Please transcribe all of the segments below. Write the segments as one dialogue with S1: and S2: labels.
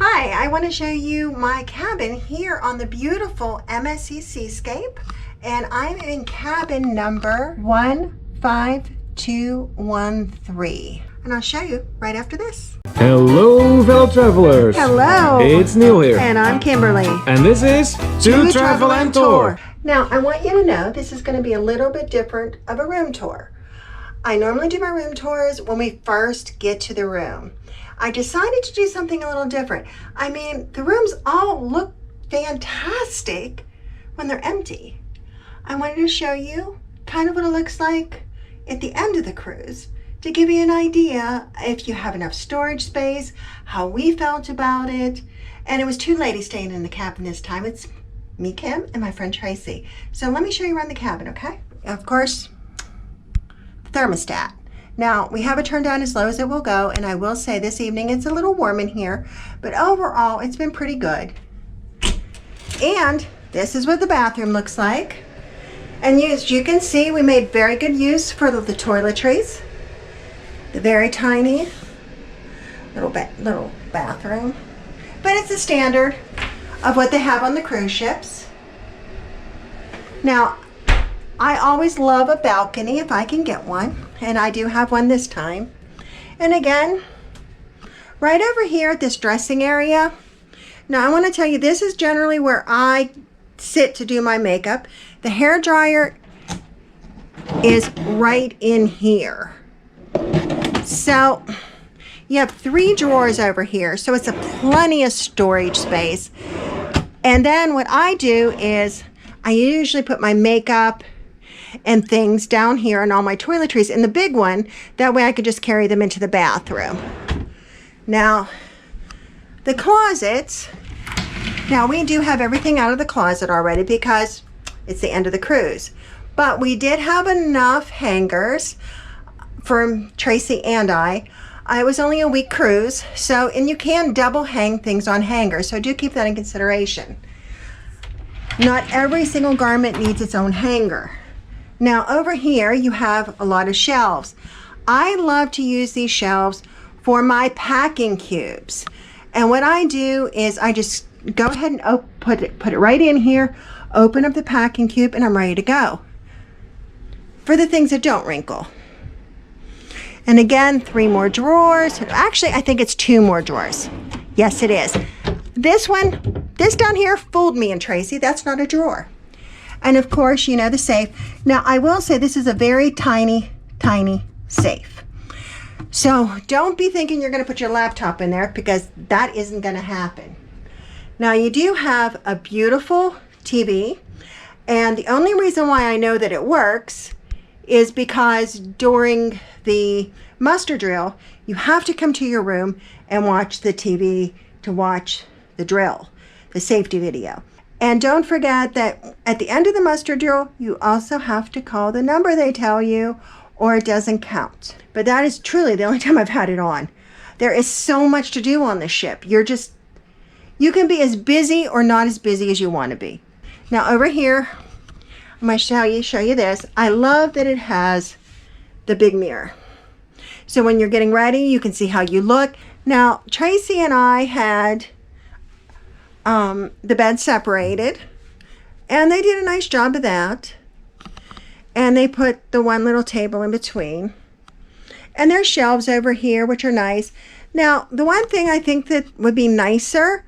S1: Hi, I want to show you my cabin here on the beautiful MSC Seascape, and I'm in cabin number 15213, and I'll show you right after this.
S2: Hello, fellow travelers.
S1: Hello.
S2: It's Neil here.
S1: And I'm Kimberly.
S2: And this is To Travel and Tour.
S1: Now, I want you to know this is going to be a little bit different of a room tour. I normally do my room tours when we first get to the room. I decided to do something a little different. I mean, the rooms all look fantastic when they're empty. I wanted to show you kind of what it looks like at the end of the cruise to give you an idea if you have enough storage space, how we felt about it. And it was two ladies staying in the cabin this time. It's me, Kim, and my friend Tracey. So let me show you around the cabin, okay? Of course, the thermostat. Now, we have it turned down as low as it will go, and I will say this evening it's a little warm in here, but overall it's been pretty good. And this is what the bathroom looks like. And as you can see, we made very good use for the toiletries. The very tiny little bathroom. But it's the standard of what they have on the cruise ships. Now, I always love a balcony if I can get one, and I do have one this time. And again, right over here at this dressing area, now I want to tell you this is generally where I sit to do my makeup. The hair dryer is right in here. So you have 3 drawers over here, so it's a plenty of storage space. And then what I do is I usually put my makeup and things down here and all my toiletries in the big one. That way I could just carry them into the bathroom. Now, the closets. Now, we do have everything out of the closet already because it's the end of the cruise. But we did have enough hangers for Tracey and I. It was only a week cruise, and you can double hang things on hangers, so do keep that in consideration. Not every single garment needs its own hanger. Now over here you have a lot of shelves. I love to use these shelves for my packing cubes. And what I do is I just go ahead and put it right in here, open up the packing cube, and I'm ready to go. For the things that don't wrinkle. And again, 3 more drawers. Actually, I think it's 2 more drawers. Yes, it is. This down here fooled me and Tracey. That's not a drawer. And of course, you know, the safe. Now, I will say this is a very tiny, tiny safe. So don't be thinking you're going to put your laptop in there because that isn't going to happen. Now, you do have a beautiful TV. And the only reason why I know that it works is because during the muster drill, you have to come to your room and watch the TV to watch the drill, the safety video. And don't forget that at the end of the muster drill, you also have to call the number they tell you or it doesn't count. But that is truly the only time I've had it on. There is so much to do on the ship. You can be as busy or not as busy as you want to be. Now over here, I'm going to show you this. I love that it has the big mirror. So when you're getting ready, you can see how you look. Now, Tracey and I had the bed separated, and they did a nice job of that. And they put the one little table in between. And there's shelves over here, which are nice. Now, the one thing I think that would be nicer,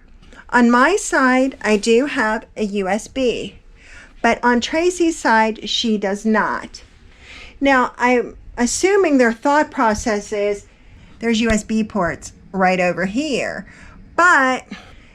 S1: on my side, I do have a USB. But on Tracey's side, she does not. Now, I'm assuming their thought process is there's USB ports right over here. But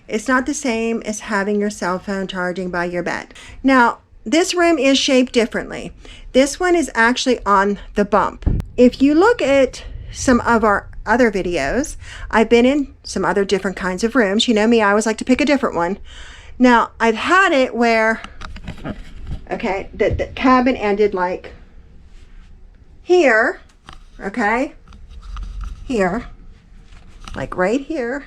S1: it's not the same as having your cell phone charging by your bed. Now, this room is shaped differently. This one is actually on the bump. If you look at some of our other videos, I've been in some other different kinds of rooms. You know me, I always like to pick a different one. Now, I've had it where, okay, the cabin ended like here, okay, here, like right here.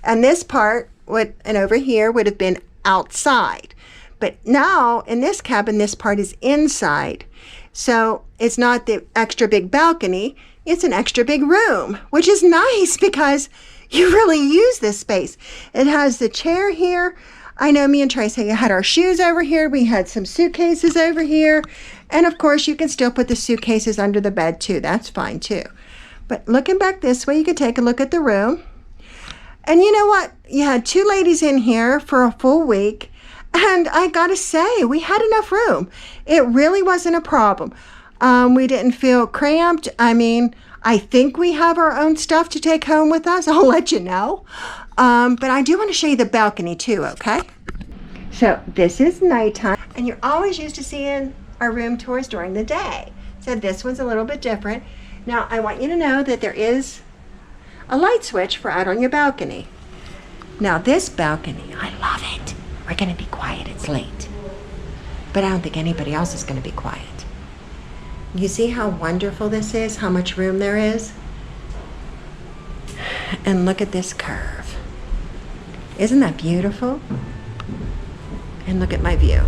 S1: And this part and over here would have been outside. But now in this cabin, this part is inside. So it's not the extra big balcony, it's an extra big room, which is nice because you really use this space. It has the chair here. I know me and Tracey had our shoes over here. We had some suitcases over here. And of course, you can still put the suitcases under the bed too. That's fine too. But looking back this way, you could take a look at the room. And you know what? You had 2 ladies in here for a full week. And I gotta say, we had enough room. It really wasn't a problem. We didn't feel cramped. I mean, I think we have our own stuff to take home with us. I'll let you know. But I do want to show you the balcony too, okay? So this is nighttime. And you're always used to seeing our room tours during the day. So this one's a little bit different. Now, I want you to know that there is a light switch for out on your balcony. Now, this balcony, I love it. We're going to be quiet. It's late. But I don't think anybody else is going to be quiet. You see how wonderful this is? How much room there is? And look at this curve. Isn't that beautiful? And look at my view.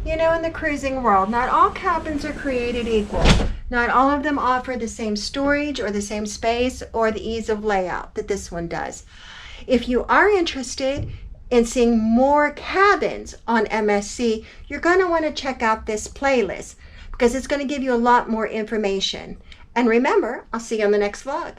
S1: You know, in the cruising world, not all cabins are created equal. Not all of them offer the same storage or the same space or the ease of layout that this one does. If you are interested in seeing more cabins on MSC, you're going to want to check out this playlist because it's going to give you a lot more information. And remember, I'll see you on the next vlog.